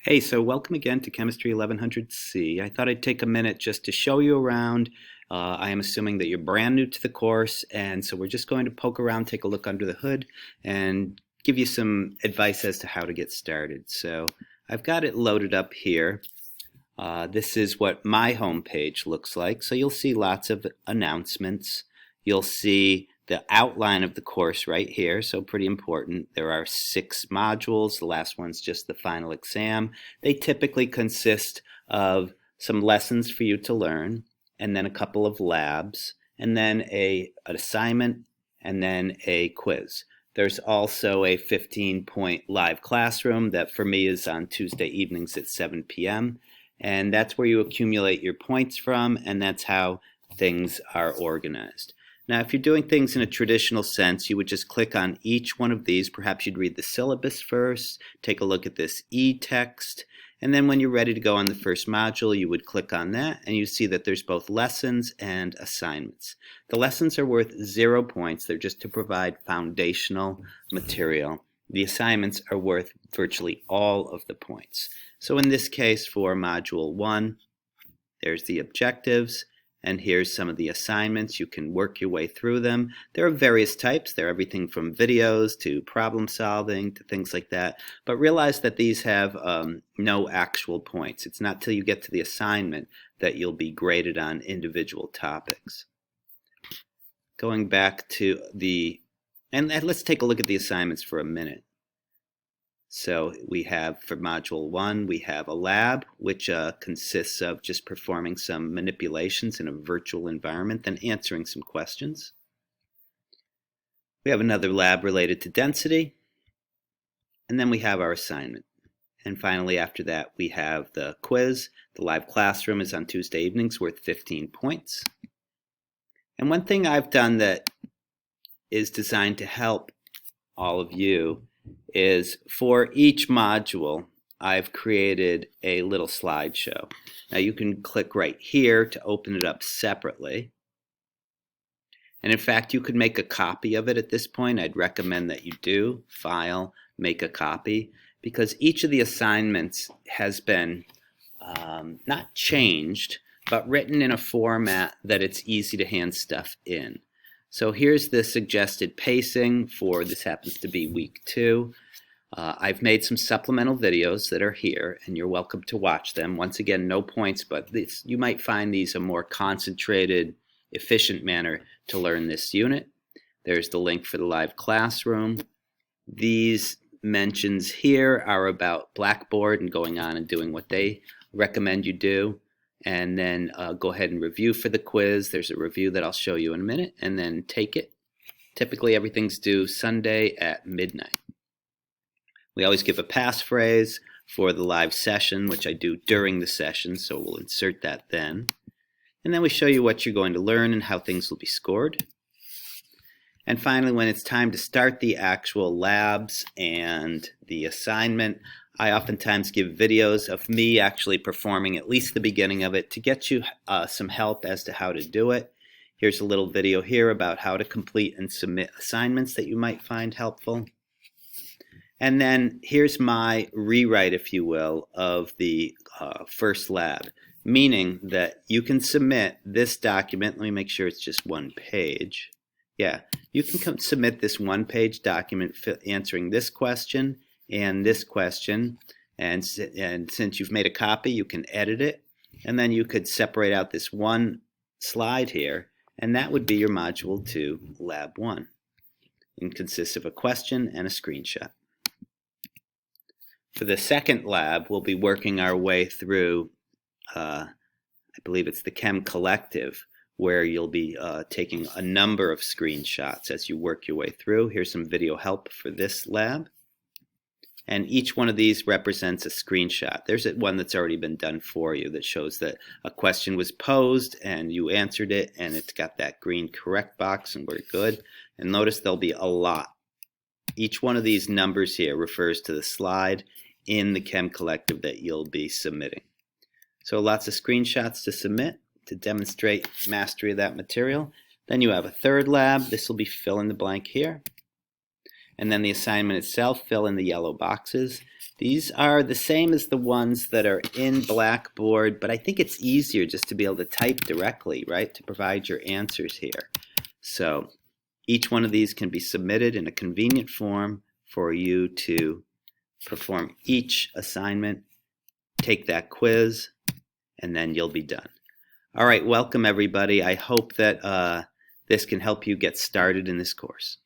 Hey, so welcome again to Chemistry 1100c. I thought I'd take a minute just to show you around. I am assuming that you're brand new to the course, and so we're just going to poke around, take a look under the hood, and give you some advice as to how to get started. So I've got it loaded up here. This is what my home page looks like. So you'll see lots of announcements. You'll see the outline of the course right here, so pretty important. There are 6 modules. The last one's just the final exam. They typically consist of some lessons for you to learn, and then a couple of labs, and then an assignment, and then a quiz. There's also a 15-point live classroom that for me is on Tuesday evenings at 7 p.m. And that's where you accumulate your points from, and that's how things are organized. Now, if you're doing things in a traditional sense, you would just click on each one of these. Perhaps you'd read the syllabus first, take a look at this e-text, and then when you're ready to go on the first module, you would click on that, and you see that there's both lessons and assignments. The lessons are worth 0 points. They're just to provide foundational material. The assignments are worth virtually all of the points. So in this case, for Module 1, there's the objectives. And here's some of the assignments. You can work your way through them. There are various types. They're everything from videos to problem solving to things like that. But realize that these have no actual points. It's not till you get to the assignment that you'll be graded on individual topics. Going back to and let's take a look at the assignments for a minute. So we have, for Module 1, we have a lab, which consists of just performing some manipulations in a virtual environment, then answering some questions. We have another lab related to density, and then we have our assignment. And finally, after that, we have the quiz. The live classroom is on Tuesday evenings, worth 15 points. And one thing I've done that is designed to help all of you is for each module, I've created a little slideshow. Now you can click right here to open it up separately. And in fact, you could make a copy of it at this point. I'd recommend that you do. File, make a copy, because each of the assignments has been not changed, but written in a format that it's easy to hand stuff in. So here's the suggested pacing for, this happens to be week 2. I've made some supplemental videos that are here, and you're welcome to watch them. Once again, no points, but you might find these a more concentrated, efficient manner to learn this unit. There's the link for the live classroom. These mentions here are about Blackboard and going on and doing what they recommend you do. And then go ahead and review for the quiz. There's a review that I'll show you in a minute, and then take it. Typically everything's due Sunday at midnight. We always give a passphrase for the live session, which I do during the session, so we'll insert that then. And then we show you what you're going to learn and how things will be scored. And finally, when it's time to start the actual labs and the assignment, I oftentimes give videos of me actually performing at least the beginning of it to get you some help as to how to do it. Here's a little video here about how to complete and submit assignments that you might find helpful. And then here's my rewrite, if you will, of the first lab, meaning that you can submit this document. Let me make sure it's just one page. Yeah, you can submit this one-page document answering this question and this question, and since you've made a copy, you can edit it, and then you could separate out this one slide here, and that would be your Module 2, Lab 1. It consists of a question and a screenshot. For the second lab, we'll be working our way through, I believe it's the Chem Collective, where you'll be taking a number of screenshots as you work your way through. Here's some video help for this lab. And each one of these represents a screenshot. There's one that's already been done for you that shows that a question was posed and you answered it, and it's got that green correct box, and we're good. And notice there'll be a lot. Each one of these numbers here refers to the slide in the Chem Collective that you'll be submitting. So lots of screenshots to submit to demonstrate mastery of that material. Then you have a third lab. This will be fill in the blank here. And then the assignment itself, fill in the yellow boxes. These are the same as the ones that are in Blackboard, but I think it's easier just to be able to type directly, right, to provide your answers here. So each one of these can be submitted in a convenient form for you to perform each assignment, take that quiz, and then you'll be done. All right, welcome everybody. I hope that this can help you get started in this course.